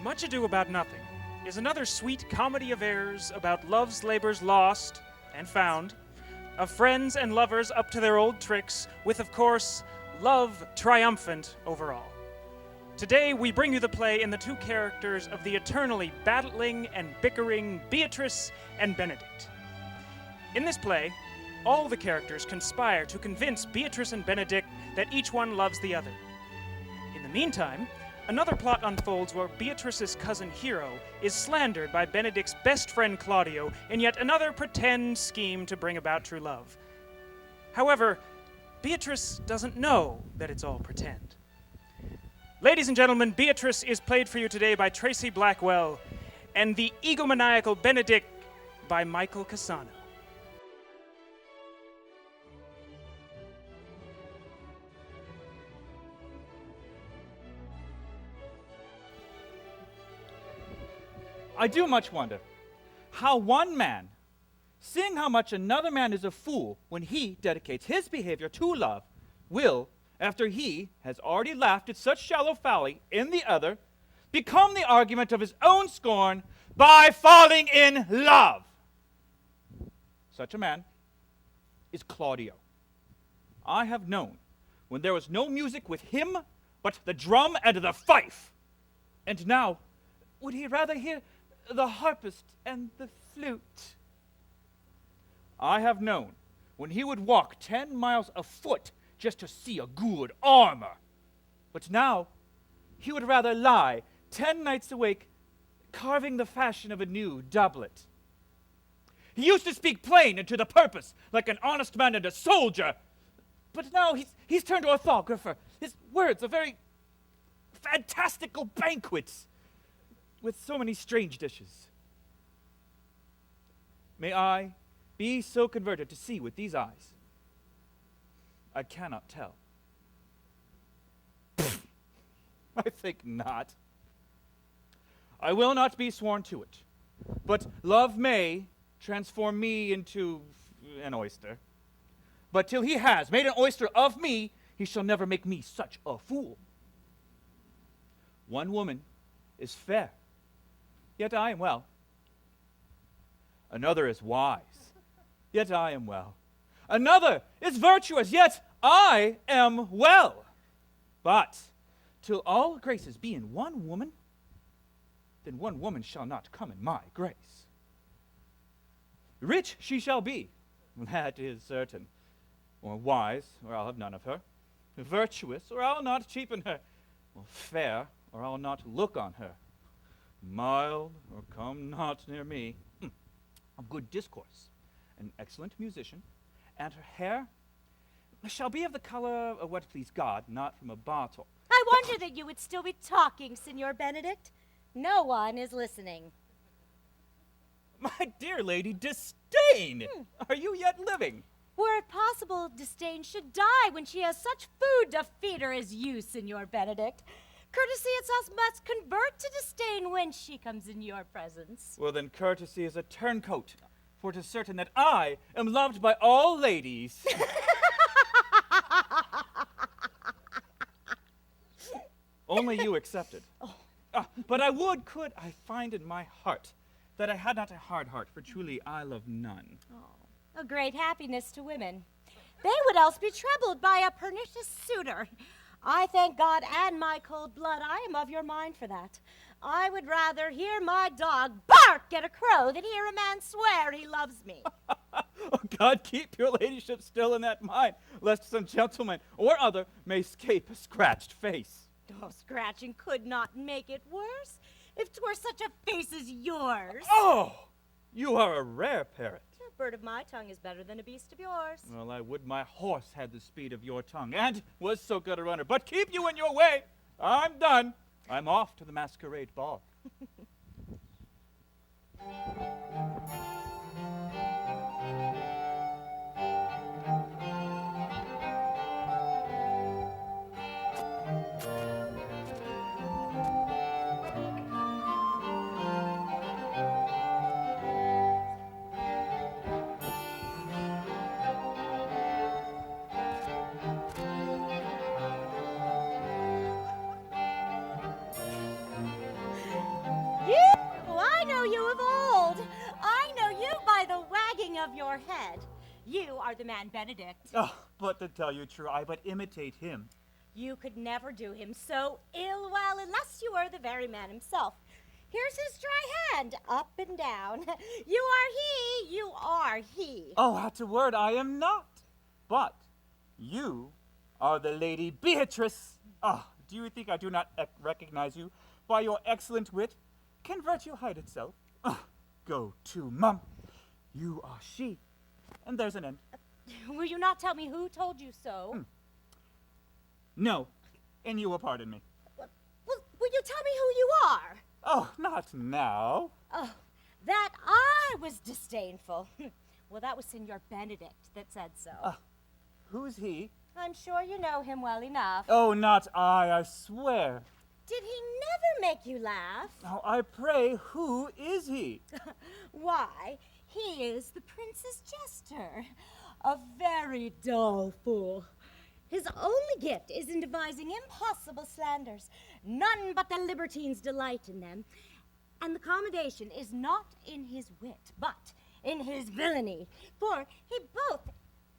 Much Ado About Nothing is another sweet comedy of errors about love's labors lost and found, of friends and lovers up to their old tricks, with, of course, love triumphant over all. Today, we bring you the play in the two characters of the eternally battling and bickering Beatrice and Benedict. In this play, all the characters conspire to convince Beatrice and Benedict that each one loves the other. In the meantime, another plot unfolds where Beatrice's cousin Hero is slandered by Benedict's best friend Claudio in yet another pretend scheme to bring about true love. However, Beatrice doesn't know that it's all pretend. Ladies and gentlemen, Beatrice is played for you today by Tracy Blackwell, and the egomaniacal Benedict by Michael Cassano. I do much wonder how one man, seeing how much another man is a fool when he dedicates his behavior to love, will, after he has already laughed at such shallow folly in the other, become the argument of his own scorn by falling in love. Such a man is Claudio. I have known when there was no music with him but the drum and the fife. And now, would he rather hear the harpist and the flute? I have known when he would walk 10 miles afoot just to see a good armor. But now, he would rather lie 10 nights awake carving the fashion of a new doublet. He used to speak plain and to the purpose, like an honest man and a soldier. But now he's turned to orthographer. His words are very fantastical banquets with so many strange dishes. May I be so converted to see with these eyes? I cannot tell. I think not. I will not be sworn to it, but love may transform me into an oyster. But till he has made an oyster of me, he shall never make me such a fool. One woman is fair, yet I am well. Another is wise, yet I am well. Another is virtuous, yet I am well. But till all graces be in one woman, then one woman shall not come in my grace. Rich she shall be, that is certain. Or wise, or I'll have none of her. Virtuous, or I'll not cheapen her. Or fair, or I'll not look on her. Mild, or come not near me. Of good discourse, an excellent musician, and her hair shall be of the color of what please God, not from a bottle. I wonder that you would still be talking, Signor Benedict. No one is listening. My dear lady, disdain! Are you yet living? Were it possible, Disdain should die when she has such food to feed her as you, Signor Benedict. Courtesy itself must convert to disdain when she comes in your presence. Well, then courtesy is a turncoat, for it is certain that I am loved by all ladies. Only you accepted. Oh. But I would, could I find in my heart that I had not a hard heart, for truly I love none. Oh, a great happiness to women. They would else be troubled by a pernicious suitor. I thank God and my cold blood I am of your mind for that. I would rather hear my dog bark at a crow than hear a man swear he loves me. Oh, God, keep your ladyship still in that mind, lest some gentleman or other may escape a scratched face. Oh, scratching could not make it worse, if 'twere such a face as yours. Oh, you are a rare parrot. A bird of my tongue is better than a beast of yours. Well, I would my horse had the speed of your tongue, and was so good a runner. But keep you in your way. I'm done. I'm off to the masquerade ball. above your head. You are the man Benedict. Oh, but to tell you true, I but imitate him. You could never do him so ill well unless you were the very man himself. Here's his dry hand, up and down. You are he, you are he. Oh, at a word, I am not. But you are the Lady Beatrice. Ah, do you think I do not recognize you by your excellent wit? Can virtue hide itself? Ah, go to, mum. You are she. And there's an end. Will you not tell me who told you so? No, and you will pardon me. Well, will you tell me who you are? Oh, not now. Oh, that I was disdainful. Well, that was Signor Benedict that said so. Who's he? I'm sure you know him well enough. Oh, not I swear. Did he never make you laugh? Oh, I pray, who is he? Why, he is the prince's jester. A very dull fool. His only gift is in devising impossible slanders. None but the libertines delight in them. And the commendation is not in his wit, but in his villainy. For he both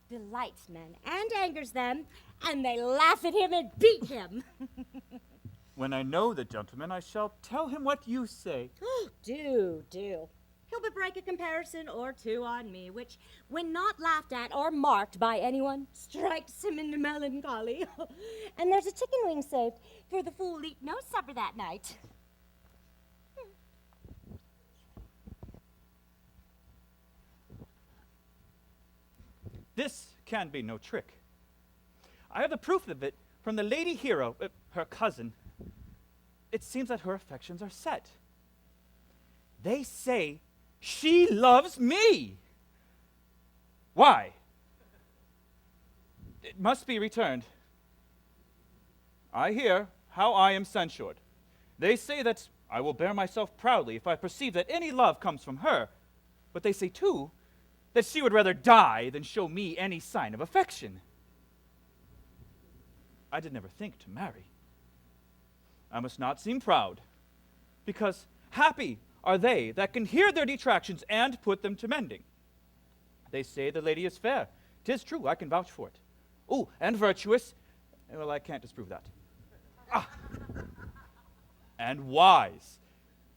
delights men and angers them, and they laugh at him and beat him. When I know the gentleman, I shall tell him what you say. Oh, do. He'll but break a comparison or two on me, which, when not laughed at or marked by anyone, strikes him into melancholy. And there's a chicken wing saved, for the fool eat no supper that night. This can be no trick. I have the proof of it from the lady hero, her cousin. It seems that her affections are set. They say she loves me. Why? It must be returned. I hear how I am censured. They say that I will bear myself proudly if I perceive that any love comes from her. But they say, too, that she would rather die than show me any sign of affection. I did never think to marry. I must not seem proud, because happy are they that can hear their detractions and put them to mending. They say the lady is fair. 'Tis true, I can vouch for it. Oh, and virtuous. Well, I can't disprove that. And wise.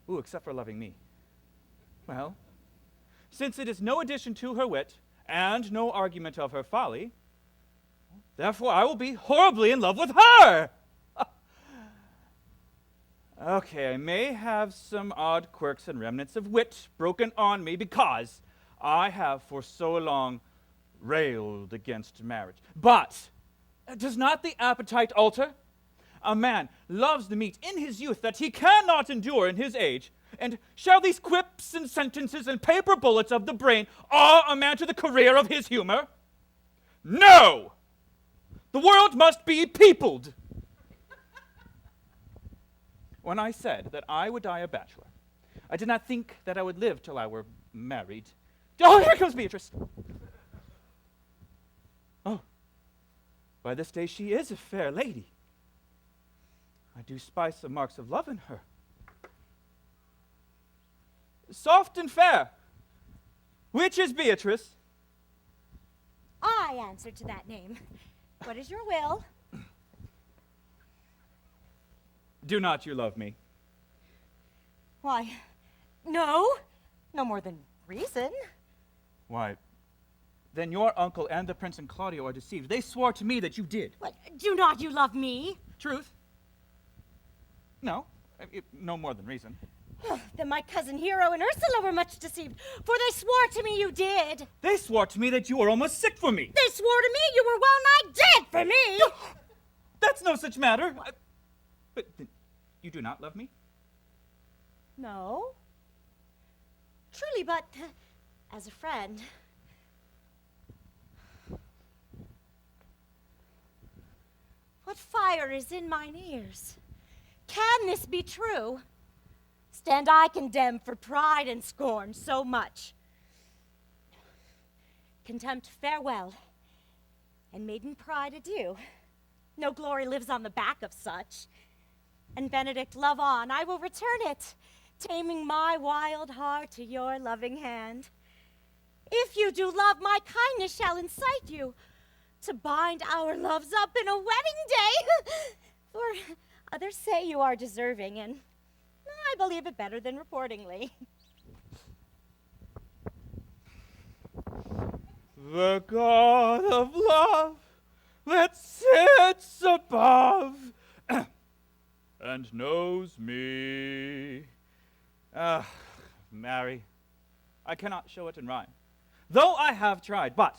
Ooh, except for loving me. Well, since it is no addition to her wit, and no argument of her folly, therefore I will be horribly in love with her! Okay, I may have some odd quirks and remnants of wit broken on me because I have for so long railed against marriage. But does not the appetite alter? A man loves the meat in his youth that he cannot endure in his age. And shall these quips and sentences and paper bullets of the brain awe a man to the career of his humor? No! The world must be peopled. When I said that I would die a bachelor, I did not think that I would live till I were married. Oh, here comes Beatrice. Oh, by this day she is a fair lady. I do spy some marks of love in her. Soft and fair. Which is Beatrice? I answer to that name. What is your will? Do not you love me? Why, no more than reason. Why, then your uncle and the prince and Claudio are deceived. They swore to me that you did. What, do not you love me? Truth? No, no more than reason. Then my cousin Hero and Ursula were much deceived, for they swore to me you did. They swore to me that you were almost sick for me. They swore to me you were well nigh dead for me. That's no such matter. But you do not love me? No. Truly, but as a friend. What fire is in mine ears? Can this be true? Stand I condemned for pride and scorn so much? Contempt, farewell, and maiden pride, adieu. No glory lives on the back of such. And Benedict, love on, I will return it, taming my wild heart to your loving hand. If you do love, my kindness shall incite you to bind our loves up in a wedding day. For others say you are deserving, and I believe it better than reportingly. The God of love that sits above and knows me. Mary, I cannot show it in rhyme, though I have tried, but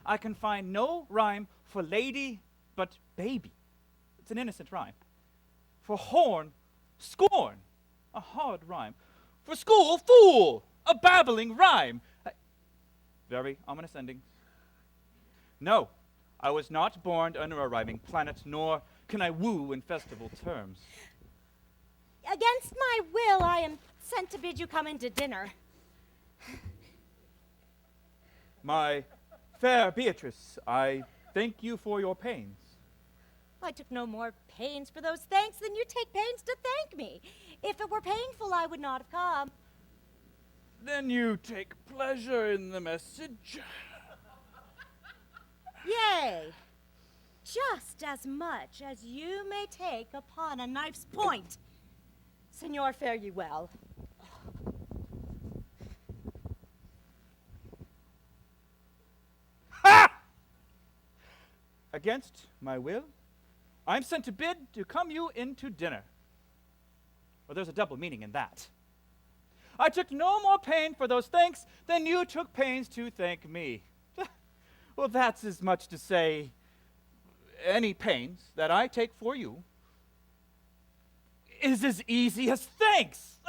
I can find no rhyme for lady but baby. It's an innocent rhyme. For horn, scorn, a hard rhyme. For school, fool, a babbling rhyme. Very ominous ending. No, I was not born under a rhyming planet, nor can I woo in festival terms. Against my will, I am sent to bid you come in to dinner. My fair Beatrice, I thank you for your pains. I took no more pains for those thanks than you take pains to thank me. If it were painful, I would not have come. Then you take pleasure in the message. Yea, just as much as you may take upon a knife's point. Senor, fare ye well. Ha! Against my will, I'm sent to bid to come you into dinner. Well, there's a double meaning in that. I took no more pain for those thanks than you took pains to thank me. Well, that's as much to say, any pains that I take for you is as easy as thanks.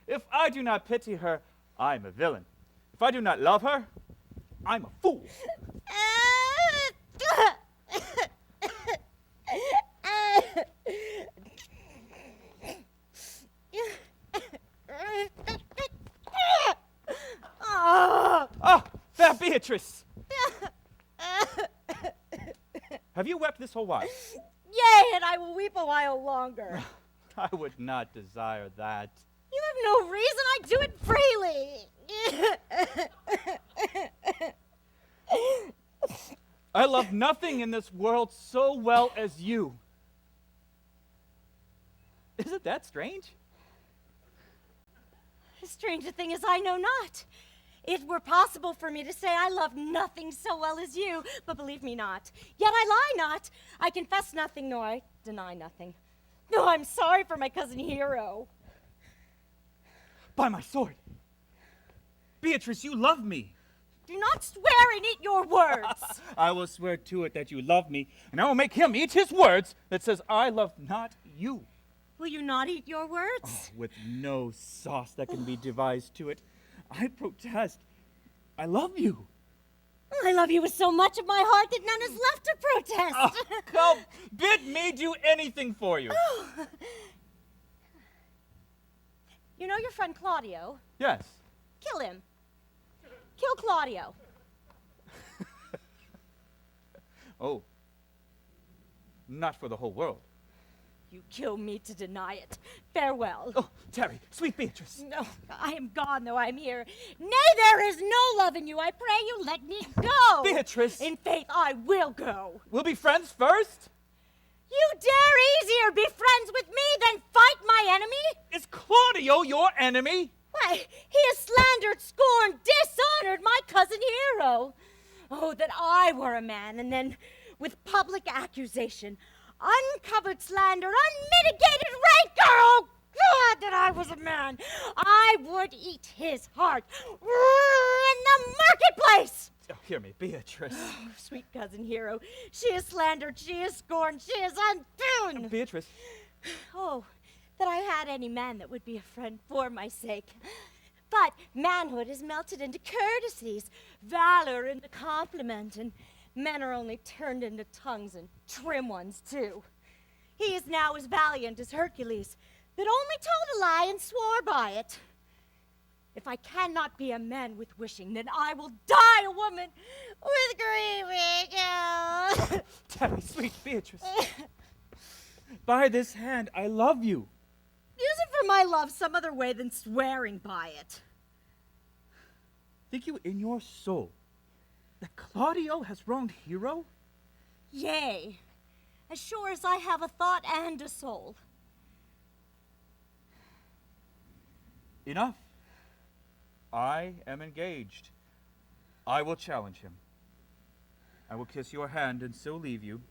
If I do not pity her, I'm a villain. If I do not love her, I'm a fool. Oh, fair Beatrice! Have you wept this whole while? Yea, and I will weep a while longer. I would not desire that. You have no reason, I do it freely. I love nothing in this world so well as you. Isn't that strange? Strange a thing as I know not. It were possible for me to say I love nothing so well as you, but believe me not. Yet I lie not. I confess nothing, nor I deny nothing. No, I'm sorry for my cousin Hero. By my sword. Beatrice, you love me. Do not swear and eat your words. I will swear to it that you love me, and I will make him eat his words that says I love not you. Will you not eat your words? Oh, with no sauce that can be devised to it. I protest. I love you. I love you with so much of my heart that none is left to protest. Come, bid me do anything for you. You know your friend Claudio? Yes. Kill him. Kill Claudio. Oh. Not for the whole world. You kill me to deny it. Farewell. Oh, tarry, sweet Beatrice. No, I am gone, though I'm here. Nay, there is no love in you. I pray you let me go. Beatrice. In faith, I will go. We'll be friends first? You dare easier be friends with me than fight my enemy? Is Claudio your enemy? Why, he has slandered, scorned, dishonored my cousin Hero. Oh, that I were a man, and then with public accusation, uncovered slander, unmitigated rancor. Oh, God, that I was a man. I would eat his heart in the marketplace. Oh, hear me, Beatrice. Oh, sweet cousin Hero. She is slandered, she is scorned, she is undone. Beatrice. Oh, that I had any man that would be a friend for my sake. But manhood is melted into courtesies, valor into compliment, and men are only turned into tongues, and trim ones, too. He is now as valiant as Hercules, that only told a lie and swore by it. If I cannot be a man with wishing, then I will die a woman with grieving. Tell me, sweet Beatrice. By this hand, I love you. Use it for my love some other way than swearing by it. Think you in your soul that Claudio has wronged Hero? Yea, as sure as I have a thought and a soul. Enough. I am engaged. I will challenge him. I will kiss your hand and so leave you.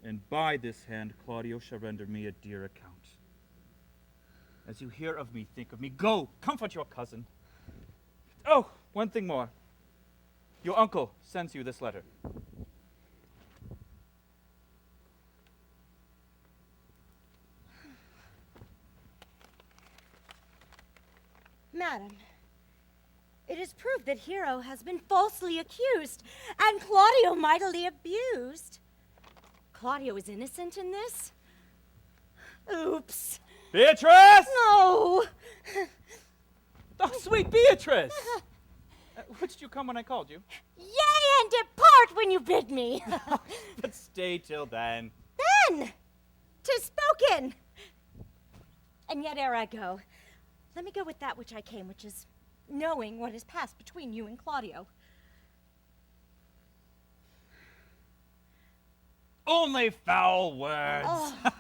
And by this hand, Claudio shall render me a dear account. As you hear of me, think of me. Go, comfort your cousin. Oh, one thing more. Your uncle sends you this letter. Madam, it is proved that Hero has been falsely accused and Claudio mightily abused. Claudio is innocent in this? Oops. Beatrice! No! Oh, sweet Beatrice! Which did you come when I called you? Yea, and depart when you bid me. But stay till then. Then, 'tis spoken. And yet ere I go, let me go with that which I came, which is knowing what has passed between you and Claudio. Only foul words. Oh.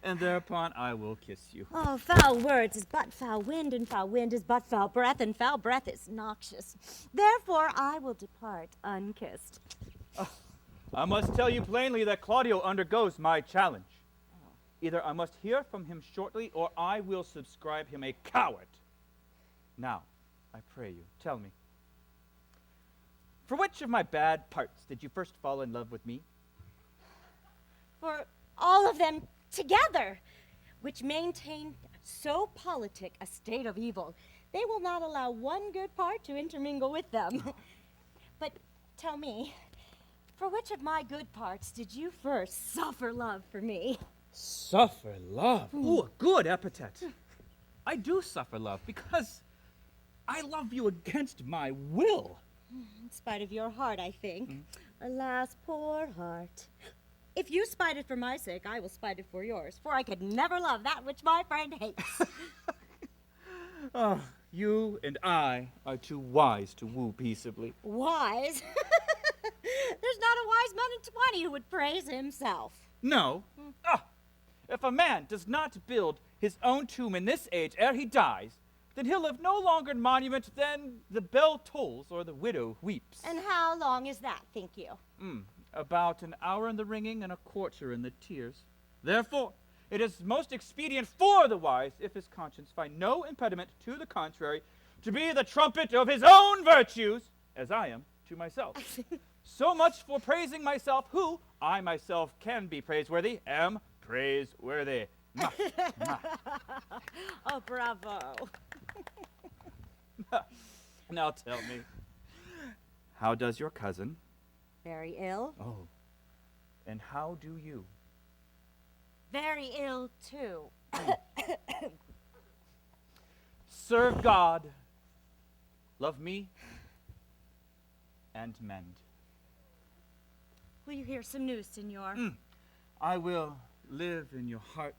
And thereupon I will kiss you. Oh, foul words is but foul wind, and foul wind is but foul breath, and foul breath is noxious. Therefore I will depart unkissed. I must tell you plainly that Claudio undergoes my challenge. Either I must hear from him shortly, or I will subscribe him a coward. Now, I pray you, tell me, for which of my bad parts did you first fall in love with me? For all of them together, which maintain so politic a state of evil, they will not allow one good part to intermingle with them. But tell me, for which of my good parts did you first suffer love for me? Suffer love? Ooh, a good epithet. I do suffer love because I love you against my will. In spite of your heart, I think. Alas, poor heart. If you spite it for my sake, I will spite it for yours, for I could never love that which my friend hates. Oh, you and I are too wise to woo peaceably. Wise? There's not a wise man in 20 who would praise himself. No. If a man does not build his own tomb in this age ere he dies, then he'll live no longer in monument than the bell tolls or the widow weeps. And how long is that, think you? About an hour in the ringing and a quarter in the tears. Therefore, it is most expedient for the wise, if his conscience find no impediment to the contrary, to be the trumpet of his own virtues, as I am to myself. So much for praising myself, who, I myself can be praiseworthy, am praiseworthy. Mwah, mwah. Oh, bravo. Now tell me, how does your cousin? Very ill. Oh, and how do you? Very ill, too. Serve God, love me, and mend. Will you hear some news, senor? I will live in your heart,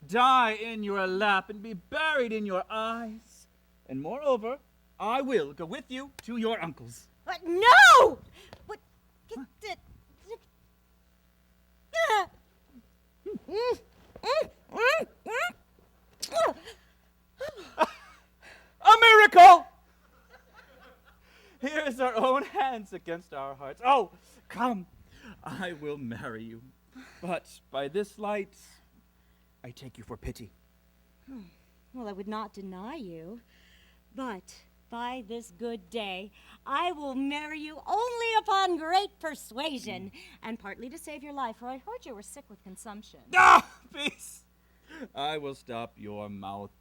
die in your lap, and be buried in your eyes. And moreover, I will go with you to your uncle's. But no! What? A miracle! Here is our own hands against our hearts. Oh, come, I will marry you. But by this light, I take you for pity. Well, I would not deny you, but by this good day, I will marry you only upon great persuasion, and partly to save your life, for I heard you were sick with consumption. Ah, peace! I will stop your mouth